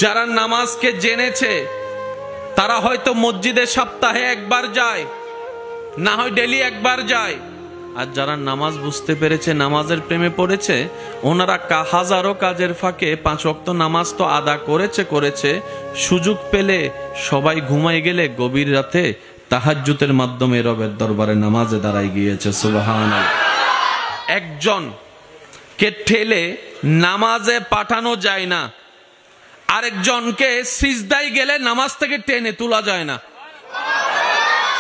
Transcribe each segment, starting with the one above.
যারা নামাজকে জেনেছে তারা হয়তো মসজিদে সপ্তাহে একবার যায়, না হয় ডেলি একবার যায়। আর যারা নামাজ বুঝতে পেরেছে, নামাজের প্রেমে পড়েছে, ওনারা হাজারো কাজের ফাঁকে 5 ওয়াক্ত নামাজ তো আদা করেছে, সুযোগ পেলে সবাই ঘুমাই গেলে গভীর রাতে তাহাজ্জুদের মাধ্যমে রবের দরবারে নামাজে দাঁড়ায় গিয়েছে। সুবহানাল্লাহ। একজন কে ঠেলে নামাজে পাঠানো যায় না, আরেকজনকে সিজদায় গেলে নামাজ থেকে টেনে তোলা যায় না।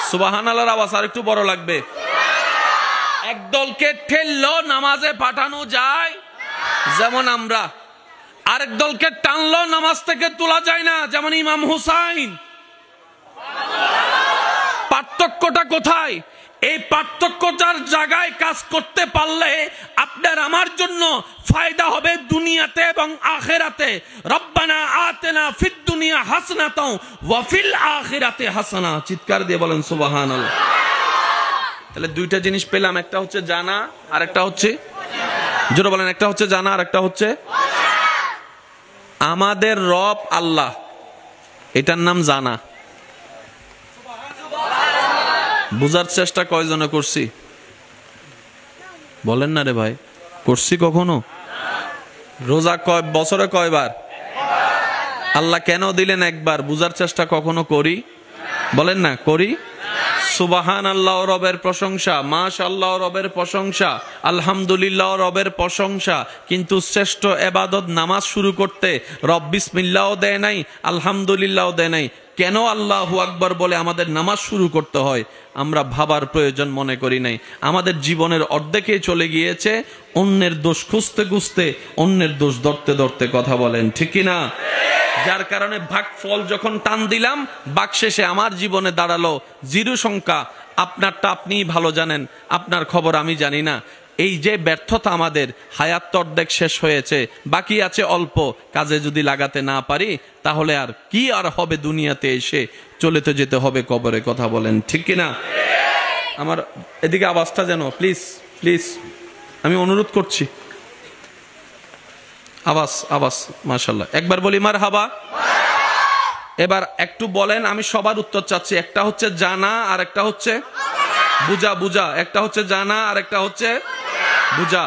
সুবহানাল্লাহর আওয়াজ আর একটু বড় লাগবে। একদলকে ঠেললো নামাজে পাঠানো যায় যেমন আমরা, আরেক দলকে টানলো নামাজ থেকে তোলা যায় না যেমন ইমাম হুসাইন। পার্থক্যটা কোথায়? এই পার্থক্যটার জায়গায় কাজ করতে পারলে আপনার আমার জন্য ফায়দা হবে দুনিয়াতে এবং আখিরাতে। রব্বানা আতিনা ফিদ দুনিয়া হাসানাতাও ওয়া ফিল আখিরাতি হাসানা। চিৎকার দিয়ে বলেন সুবহানাল্লাহ। তাহলে দুইটা জিনিস পেলাম, একটা হচ্ছে জানা আর একটা হচ্ছে, জোরে বলেন, একটা হচ্ছে জানা আর একটা হচ্ছে আমাদের রব আল্লাহ, এটার নাম জানা। বুঝার চেষ্টা কয়জনে করছি বলেন না রে ভাই? করছি কখনো? রোজা বছরে কয়বার? আল্লাহ কেন দিলেন একবার? বুঝার চেষ্টা কখনো করি? বলেন না করি? সুবহানাল্লাহ রবের প্রশংসা, মাশাআল্লাহ রবের প্রশংসা, আলহামদুলিল্লাহ রবের প্রশংসা, কিন্তু শ্রেষ্ঠ ইবাদত নামাজ শুরু করতে রব বিসমিল্লাহও দেয় নাই, আলহামদুলিল্লাহও দেয় নাই। কেন আল্লাহু আকবার বলে আমাদের নামাজ শুরু করতে হয় আমরা ভাবার প্রয়োজন মনে করি নাই। আমাদের জীবনের অর্ধেকে চলে গিয়েছে অন্যের দোষ খুঁজতে খুঁজতে, অন্যের দোষ ধরতে ধরতে। কথা বলেন ঠিক কিনা? যার কারণে ভাগফল যখন টান দিলাম, বাকশেষে আমার জীবনে দাঁড়ালো জিরো সংখ্যা। আপনারটা আপনিই ভালো জানেন, আপনার খবর আমি জানি না। এই যে ব্যর্থতা, আমাদের হায়াত অর্ধেক শেষ হয়েছে, বাকি আছে অল্প। কাজে যদি লাগাতে না পারি তাহলে আর কি আর হবে দুনিয়াতে এসে? চলে তো যেতে হবে কবরে। কথা বলেন ঠিক কিনা? আমার এদিকে আওয়াজটা যেন প্লিজ প্লিজ আমি অনুরোধ করছি। আওয়াজ মাশাআল্লাহ, একবার বলি মারহাবা। এবার একটু বলেন, আমি সবার উত্তর চাচ্ছি। একটা হচ্ছে জানা আর একটা হচ্ছে বুঝা। একটা হচ্ছে জানা আর একটা হচ্ছে বুঝা।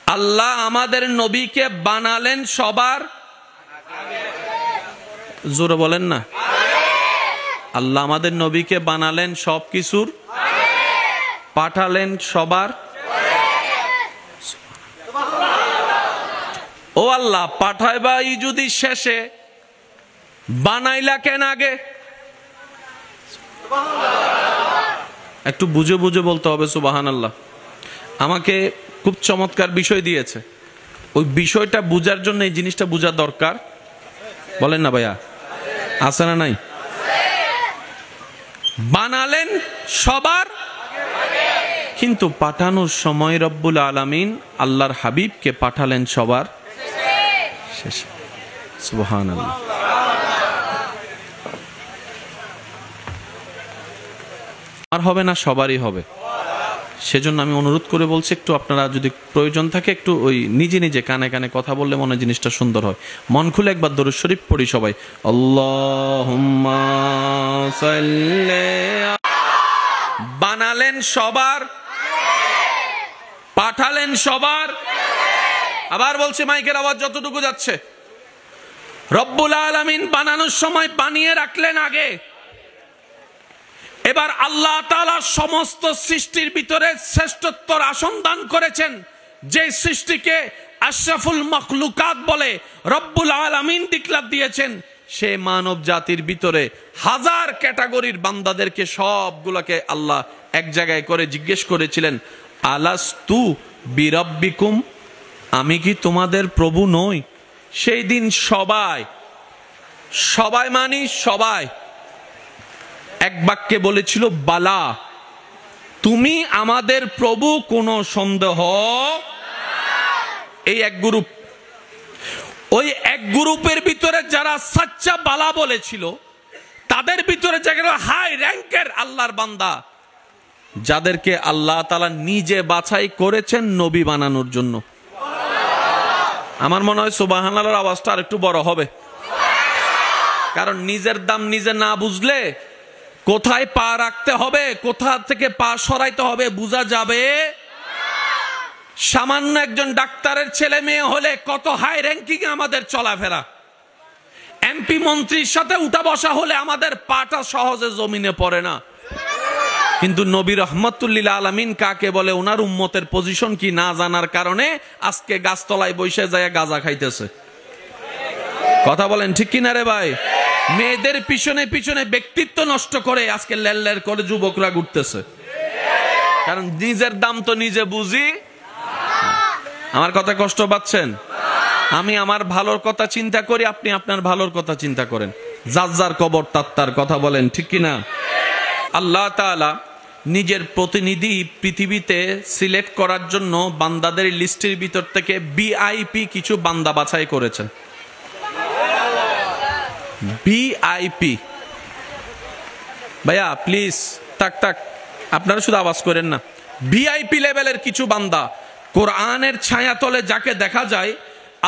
আল্লাহ আমাদের নবীকে বানালেন সবার, জোরে বলেন না। আল্লাহ আমাদের নবীকে বানালেন সব কিছুর, পাঠালেন সবার। ও আল্লাহ, পাঠাইবা ই যদি শেষে, বানাইলা কেন আগে? একটু বুঝে বুঝে বলতে হবে সুবহানাল্লাহ। আমাকে খুব চমৎকার বিষয় দিয়েছে, ওই বিষয়টা বুঝার জন্য এই জিনিসটা বোঝা দরকার। বলেন না ভাইয়া, আছে না নাই? বানালেন সবার, কিন্তু পাঠানোর সময় রব্বুল আলামিন আল্লাহর হাবিবকে পাঠালেন সবার শেষে। সুবহানাল্লাহ। আর হবে না, সবারই হবে। সেজন্য আমি অনুরোধ করে বলছি, একটু আপনারা যদি প্রয়োজন থাকে একটু ওই নিজে নিজে কানে কানে কথা বললে মনে জিনিসটা সুন্দর হয়। মন খুলে একবার দরুদ শরীফ পড়ি সবাই। আল্লাহুম্মা সাল্লি। বানালেন সবার, পাঠালেন সবার। আবার বলছি, মাইকের আওয়াজ যতটুকু যাচ্ছে। রব্বুল আলামিন বানানোর সময় বানিয়ে রাখলেন আগে। এবার আল্লাহ তাআলা সমস্ত সৃষ্টির ভিতরে শ্রেষ্ঠত্বর আসন দান করেছেন, যে সৃষ্টিকে আশরাফুল মাখলুকাত বলে রব্বুল আলামিন ডিক্লার দিয়েছেন। সে মানব জাতির ভিতরে হাজার ক্যাটাগরির বান্দাদেরকে সবগুলোকে আল্লাহ এক জায়গায় করে জিজ্ঞেস করেছিলেন, আলাস্তু বিরাব্বিকুম, আমি কি তোমাদের প্রভু নই? সেই দিন সবাই মানি সবাই এক বাক্যে বলেছিল, বালা, তুমি আমাদের প্রভু, কোনো সন্দেহ। এই এক গ্রুপ। ওই এক গ্রুপের ভিতরে যারা সাচ্চা বালা বলেছিল, তাদের ভিতরে যারা হাই র্যাঙ্কের আল্লাহর বান্দা, যাদেরকে আল্লাহ তাআলা নিজে বাছাই করেছেন নবী বানানোর জন্য। আমার মনে হয় সুবহানাল্লাহর আওয়াজটা আর একটু বড় হবে, কারণ নিজের দাম নিজে না বুঝলে কোথায় পা রাখতে হবে, কোথা থেকে পা সরাইতে হবে বোঝা যাবে। সামান্য একজন ডাক্তারের ছেলে মেয়ে হলে কত হাই র্যাঙ্কিং আমাদের চলাফেরা, এমপি মন্ত্রীর সাথে উঠা বসা হলে আমাদের পাটা সহজে জমিনে পড়ে না। কিন্তু নবী রহমতুল্লিল আলামিন কাকে বলে, ওনার উম্মতের পজিশন কি না জানার কারণে আজকে গাছতলায় বসে যায় গাঁজা খাইতেছে। কথা বলেন ঠিক কিনা রে ভাই? মেয়েদের পিছনে পিছনে ব্যক্তিত্ব নষ্ট করে আজকে লেল করে যুবকরা ঘুরতেছে, কারণ নিজের দাম তো নিজে বুঝি। আমার কথা কষ্ট পাচ্ছেন? আমি আমার ভালোর কথা চিন্তা করি, আপনি আপনার ভালোর কথা চিন্তা করেন। যার যার কবর তার। কথা বলেন ঠিক কিনা? আল্লাহ তাআলা নিজের প্রতিনিধি পৃথিবীতে সিলেক্ট করার জন্য বান্দাদের লিস্টের ভিতর থেকে ভিআইপি কিছু বান্দা বাছাই করেছেন। ভিআইপি ভাইয়া প্লিজ থাক, আপনারা শুধু আওয়াজ করেন না। ভিআইপি লেভেলের কিছু বান্দা, কোরআনের ছায়াতলে যাকে দেখা যায়,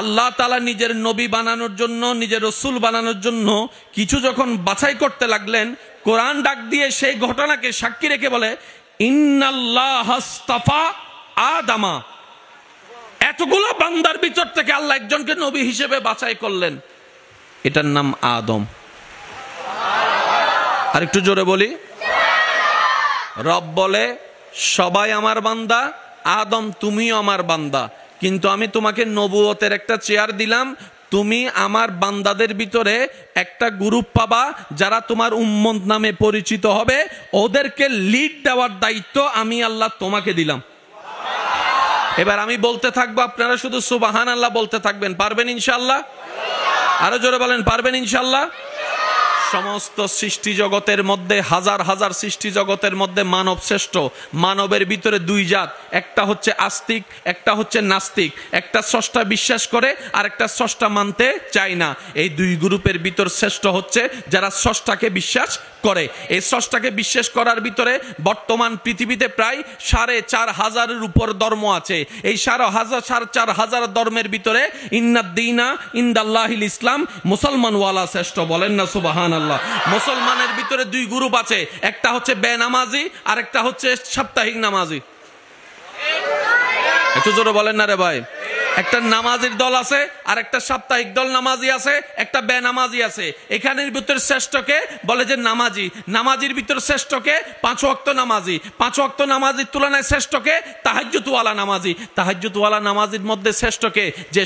আল্লাহ তাআলা নিজের নবী বানানোর জন্য, নিজের রসুল বানানোর জন্য কিছু যখন বাছাই করতে লাগলেন, কোরআন ডাক দিয়ে সেই ঘটনাকে সাক্ষী রেখে বলে, ইন্নাল্লাহাস্তাফা আদামা। এতগুলো বান্দার ভিতর থেকে আল্লাহ একজনকে নবী হিসেবে বাছাই করলেন, এটার নাম আদম। আর একটু জোরে বলি, রব বলে সবাই আমার বান্দা, আদম তুমিও আমার বান্দা, কিন্তু আমি তোমাকে নবুয়তের একটা চেয়ার দিলাম, তুমি আমার বান্দাদের ভিতরে একটা গ্রুপ পাবা যারা তোমার উম্মত নামে পরিচিত হবে, ওদেরকে লিড দেওয়ার দায়িত্ব আমি আল্লাহ তোমাকে দিলাম। এবার আমি বলতে থাকবো, আপনারা শুধু সুবহানাল্লাহ বলতে থাকবেন। পারবেন ইনশাআল্লাহ? আরো জোরে বলেন, পারবেন ইনশাআল্লাহ? সমস্ত সৃষ্টি জগতের মধ্যে, হাজার হাজার সৃষ্টি জগতের মধ্যে মানব শ্রেষ্ঠ। মানবের ভিতরে দুই জাত, একটা হচ্ছে আস্তিক, একটা হচ্ছে নাস্তিক। একটা স্রষ্টা বিশ্বাস করে আর একটা স্রষ্টা মানতে চায় না। এই দুই গ্রুপের ভিতর শ্রেষ্ঠ হচ্ছে যারা স্রষ্টাকে বিশ্বাস করে। এই স্রষ্টাকে বিশ্বাস করার ভিতরে বর্তমান পৃথিবীতে প্রায় ৪,৫০০-এর উপর ধর্ম আছে। এই ৪,৫০০ ধর্মের ভিতরে ইন্নাদ-দীনা ইনদাল্লাহিল ইসলাম, মুসলমান ওয়ালা শ্রেষ্ঠ। বলেন না সুবহানাল্লাহ? মুসলমানের ভিতরে দুই গ্রুপ আছে, একটা হচ্ছে বেনামাজি আর একটা হচ্ছে সাপ্তাহিক নামাজি। একটু জোরে বলেন না রে ভাই? একটা নামাজির দল আছে আর একটা সাপ্তাহিক দল নামাজি আছে, একটা বেনামাজি আছে। এখানের ভিতর শ্রেষ্ঠকে বলে যে নামাজি, নামাজির ভিতর শ্রেষ্ঠকে ৫ ওয়াক্ত নামাজি, ৫ ওয়াক্ত নামাজির তুলনায় শ্রেষ্ঠকে তাহাজ্জুদওয়ালা নামাজি, তাহাজ্জুদওয়ালা নামাজির মধ্যে শ্রেষ্ঠকে যে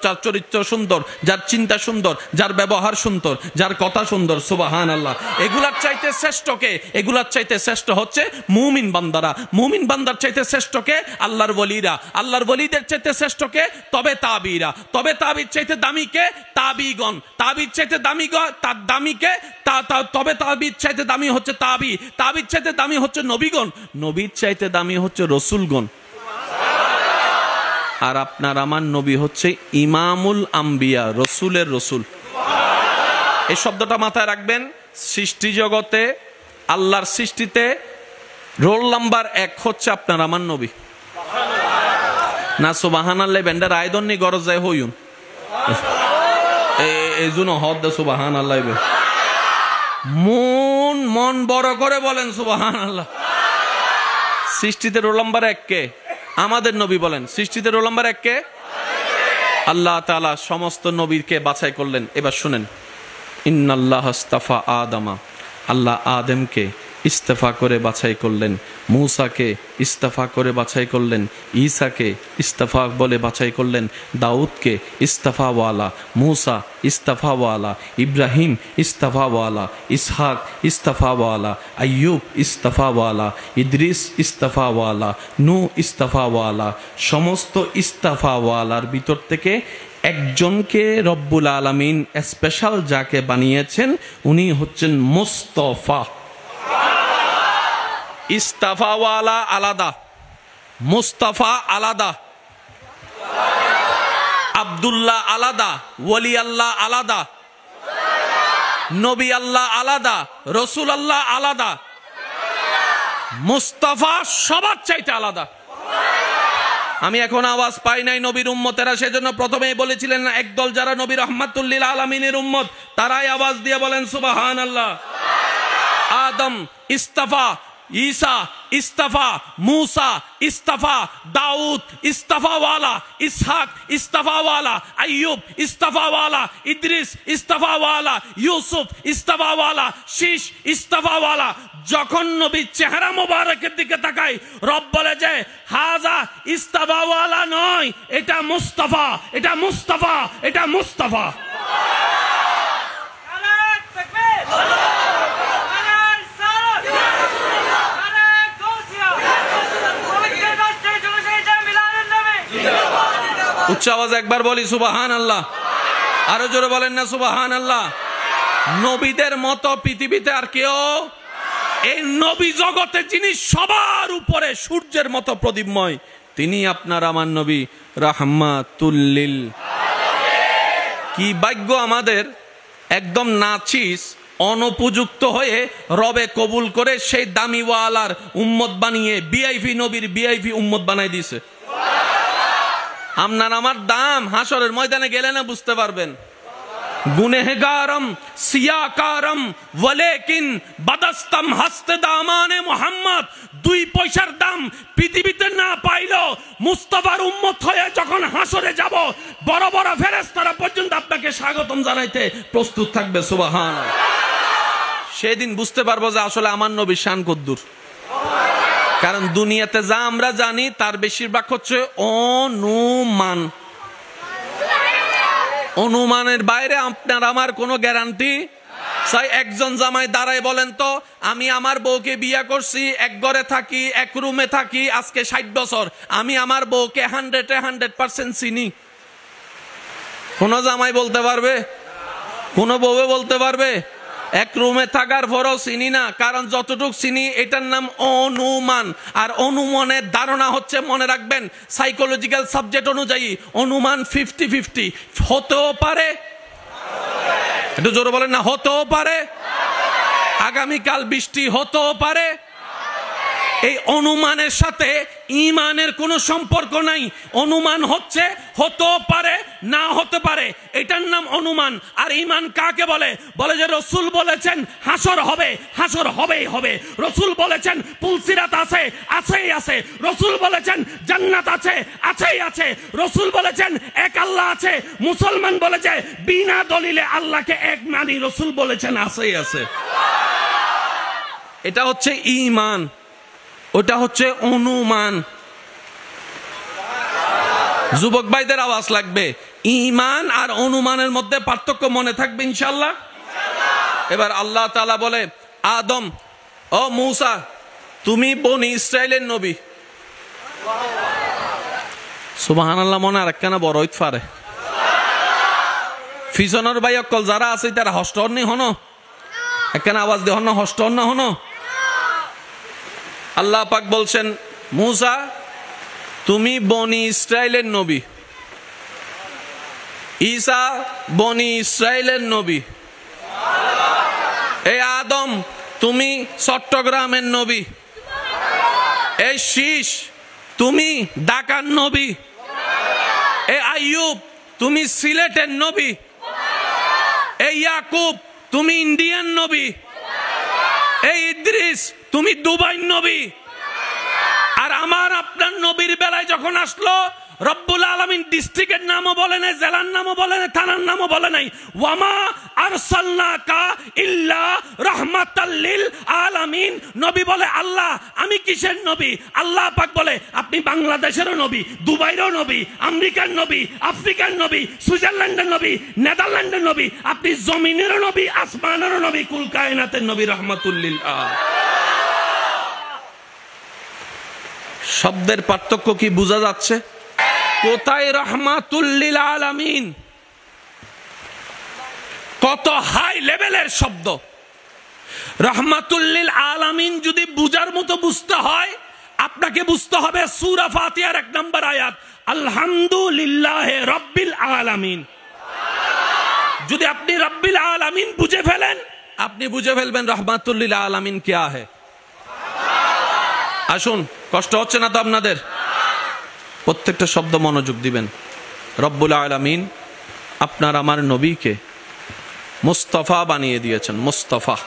যার চরিত্র সুন্দর, যার চিন্তা সুন্দর, যার ব্যবহার সুন্দর, যার কথা সুন্দর। সুবহানাল্লাহ। এগুলার চাইতে শ্রেষ্ঠকে, এগুলার চাইতে শ্রেষ্ঠ হচ্ছে মুমিন বান্দারা। মুমিন বান্দার চাইতে শ্রেষ্ঠকে আল্লাহর ওলিরা, আল্লাহর ওলিদের চাইতে শ্রেষ্ঠ তবে তাবিরা, তবে তাবির চাইতে দামিকে তাবিগণ, তাবির চাইতে দামিকে তবে তাবির চাইতে দামি হচ্ছে তাবি, তাবির চাইতে দামি হচ্ছে নবীগণ, নবীর চাইতে দামি হচ্ছে রসুলগণ। আর আপনার আমার নবী হচ্ছে ইমামুল আম্বিয়া, রসুলের রসুল। এই শব্দটা মাথায় রাখবেন। সৃষ্টি জগতে, আল্লাহর সৃষ্টিতে রোল নাম্বার ১ হচ্ছে আপনার আমার নবী। না সুবহানাল্লাহ বেন্ডার আয়দন নি গরজ যায় হইউন এই জন্য হদ সুবহানাল্লাহ। মন বড় করে বলেন সুবহানাল্লাহ। সৃষ্টিতে রোল নাম্বার ১ কে? আমাদের নবী। বলেন সৃষ্টিতে রোল নাম্বার ১ কে? আল্লাহ তাআলা সমস্ত নবীকে বাছাই করলেন। এবার শুনেন, ইন্নাল্লাহাস্তাফা আদামা, আল্লাহ আদমকে ইস্তফা করে বাছাই করলেন, মূসাকে ইস্তফা করে বাছাই করলেন, ঈসাকে ইস্তফা বলে বাছাই করলেন, দাউদকে ইস্তফাওয়ালা, মূসা ইস্তফাওয়ালা, ইব্রাহিম ইস্তফাওয়ালা, ইসহাক ইস্তফাওয়ালা, আইয়ুব ইস্তফাওয়ালা, ইদ্রিস ইস্তফাওয়ালা, নূহ ইস্তফাওয়ালা। সমস্ত ইস্তফাওয়ালার ভিতর থেকে একজনকে রব্বুল আলামিন স্পেশাল যাকে বানিয়েছেন উনি হচ্ছেন মুস্তাফা। ইস্তাফাওয়ালা আলাদা, মুস্তাফা আলাদা, আব্দুল্লাহ আলাদা, ওলি আল্লাহ আলাদা, নবী আল্লাহ আলাদা, রসুল আল্লাহ আলাদা, মুস্তাফা সবার চাইতে আলাদা। আমি এখন আওয়াজ পাই নাই নবীর উম্মতেরা, সেজন্য প্রথমেই বলেছিলেন একদল যারা নবী রাহমাতুল লিল আলামিনের উম্মত তারাই আওয়াজ দিয়ে বলেন সুবহানাল্লাহ। আদম ইস্তাফা, ঈসা ইস্তাফা, मूसा इस्तफा, दाऊद इस्तफा वाला, इसहाक इस्तफा वाला, अय्यूब इस्तफा वाला, इद्रिस इस्तफा वाला, यूसुफ इस्तफा वाला, शीश इस्तफा वाला। যখন নবীর চেহারা মোবারকের দিকে তাকাই রব বলে যে হাজা ইস্তফা ওয়ালা নয়, এটা মুস্তাফা, এটা মুস্তাফা, এটা মুস্তাফা। উচ্চ আওয়াজে একবার বলি সুবহানাল্লাহ, আরো জোরে বলেন না সুবহানাল্লাহ। নবীদের মতো পৃথিবীতে আর কেউ, এই নবী জগতে যিনি সবার উপরে সূর্যের মতো প্রদীপময়, তিনি আপনার আমার নবী রাহমাতুল লিল। কি ভাগ্য আমাদের, একদম নাচিস অনুপযুক্ত হয়ে রবে কবুল করে সেই দামিওয়ালার উম্মত বানিয়ে ভিআইপি নবীর ভিআইপি উম্মত বানাই দিয়েছে। আপনার আমার দাম হাসরের ময়দানে গেলে না বুঝতে পারবেন। গুনেহগারম সিয়াকারম ওয়ালেকিন বাদাস্তম হস্তে দামানে মুহাম্মদ, 2 পয়সার দাম পৃথিবীতে না পাইলো মুস্তাফার উম্মত হয়ে যখন হাসরে যাব, বড় বড় ফেরেশতারা পর্যন্ত আপনাকে স্বাগতম জানাইতে প্রস্তুত থাকবে সুবহানাল্লাহ। সেদিন বুঝতে পারবো যে আসলে আমার নবীর শান কদ্দুর। কারণ দুনিয়াতে যা আমরা জানি তার বেশিরভাগ হচ্ছে অনুমান। অনুমানের বাইরে আপনার আমার কোনো গ্যারান্টি। তাই একজন জামাই দাঁড়ায় বলেন তো, আমি আমার বউকে বিয়ে করছি, এক ঘরে থাকি, এক রুমে থাকি, আজকে 60 বছর, আমি আমার বউকে 100% চিনি। কোন জামাই বলতে পারবে? কোন বউয়ে বলতে পারবে? এক রুমে থাকার পরও চিনি না, কারণ যতটুকু চিনি এটার নাম অনুমান। আর অনুমানের ধারণা হচ্ছে, মনে রাখবেন সাইকোলজিক্যাল সাবজেক্ট অনুযায়ী অনুমান 50-50 হতেও পারে, একটু জোরে বলেন না, হতেও পারে, আগামীকাল বৃষ্টি হতেও পারে। এই অনুমানের সাথে ঈমানের কোনো সম্পর্ক নাই। অনুমান হচ্ছে হতেও পারে, না হতে পারে, এটার নাম অনুমান। আর ঈমান কাকে বলে? বলে যে রসুল বলেছেন হাসর হবে, হাসর হবেই হবে। রসুল বলেছেন পুলসিরাত আছে, আছেই আছে। রসুল বলেছেন জান্নাত আছে, আছেই আছে। রসুল বলেছেন এক আল্লাহ আছে। মুসলমান বলেছে বিনা দলিলে আল্লাহকে এক মানি, রসুল বলেছেন আছেই আছে। এটা হচ্ছে ঈমান, ওটা হচ্ছে অনুমান। যুবক ভাইদের আওয়াজ লাগবে, ঈমান আর অনুমানের মধ্যে পার্থক্য মনে থাকবে ইনশাআল্লাহ। এবার আল্লাহ তাআলা বলে, আদম ও মূসা তুমি বনি ইসরাইলের নবী। সুবহানাল্লাহ, মনে আর একখানা বড় হইতে পারে। ফিজনের ভাই অকল যারা আছে তারা হস্টর নি হনো, একখানা আওয়াজ দিয়ে হন, হস্টর না হনো। আল্লাহ পাক বলছেন, মূসা তুমি বনি ইসরাইলের নবী, ঈসা বনি ইসরাইলের নবী, এই আদম তুমি চট্টগ্রামের নবী, এই শীষ তুমি ঢাকার নবী, এই আইয়ুব তুমি সিলেটের নবী, এই ইয়াকুব তুমি ইন্ডিয়ান নবী, এই ইদ্রিস তুমি দুবাই নবী। আর আমার আপনার নবীর বেলায় যখন আসলো, রব্বুল আলামিন ডিস্ট্রিক্টের নামও বলে নাই, জেলার নামও বলে নাই, থানার নামও বলে নাই। ওয়ামা আরসালনাকা ইল্লা রাহমাতাল লিল আলামিন। নবী বলে আল্লাহ আমি কিসের নবী? আল্লাহ পাক বলে আপনি বাংলাদেশেরও নবী, দুবাইয়েরও নবী, আমেরিকার নবী, আফ্রিকার নবী, সুইজারল্যান্ডের নবী, নেদারল্যান্ডের নবী, আপনি জমিনেরও নবী, আসমানেরও নবী, কুল কায়নাতের নবী রাহমাতুল লিল আলামিন। শব্দের পার্থক্য কি বোঝা যাচ্ছে? কোথায় রাহমাতুল লিল আলামিন, কত হাই লেভেলের শব্দ। রাহমাতুল লিল আলামিন যদি বুঝার মতো বুঝতে হয়, আপনাকে বুঝতে হবে সূরা ফাতিহার 1 নম্বর আয়াত, আলহামদুলিল্লাহি রাব্বিল আলামিন। যদি আপনি রাব্বিল আলামিন বুঝে ফেলেন, আপনি বুঝে ফেলবেন রাহমাতুল লিল আলামিন क्या है। আসুন, কষ্ট হচ্ছে না তো আপনাদের? প্রত্যেকটা শব্দ মনোযোগ দিবেন। রব্বুল আলামিন আপনার আমার নবীকে মুস্তাফা বানিয়ে দিয়েছেন। মুস্তাফা